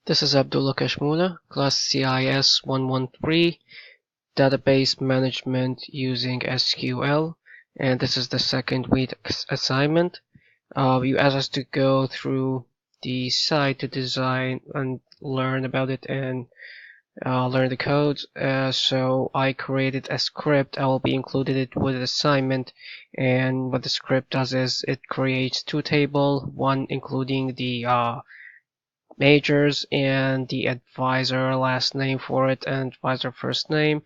This is Abdullah Kashmula, class CIS 113, database management using SQL, and this is the second week assignment. You asked us to go through the site to design and learn about it and learn the codes. So I created a script. I will be included it with the assignment, and what the script does is it creates two tables, one including the majors and the advisor last name for it and advisor first name.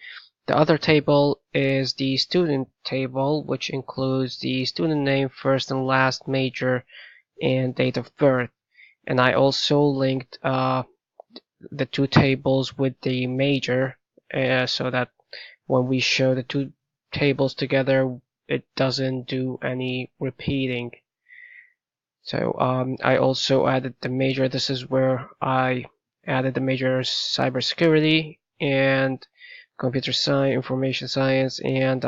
The other table is the student table, which includes the student name, first and last, major, and date of birth. And I also linked the two tables with the major so that when we show the two tables together, it doesn't do any repeating. So I also added the major. This is where I added the major cybersecurity and computer science, information science, and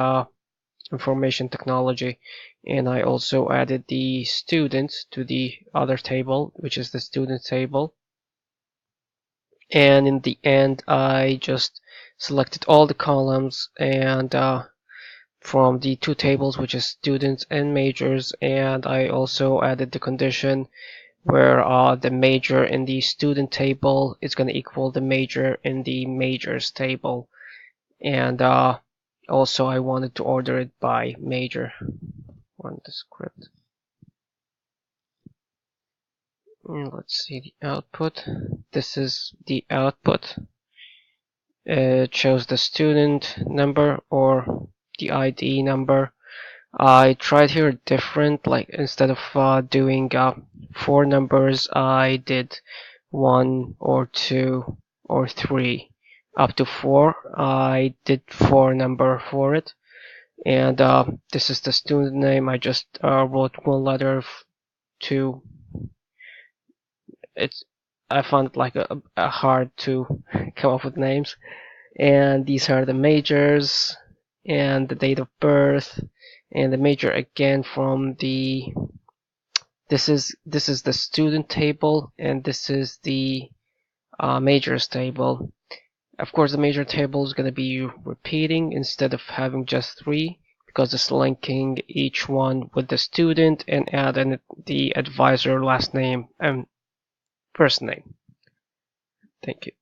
information technology. And I also added the students to the other table, which is the student table. And in the end, I just selected all the columns and from the two tables, which is students and majors, and I also added the condition where the major in the student table is going to equal the major in the majors table, and also I wanted to order it by major on the script. And let's see the output. This is the output. It shows the student number or the ID number. I tried here different, like instead of doing 4 numbers, I did 1 or 2 or 3 up to 4. I did 4 number for it, and this is the student name. I just wrote one letter to it's. I found it like a hard to come up with names, and these are the majors and the date of birth. And the major again from the this is the student table, and this is the majors table. Of course, the major table is going to be repeating instead of having just 3, because it's linking each one with the student and adding the advisor last name and first name. Thank you.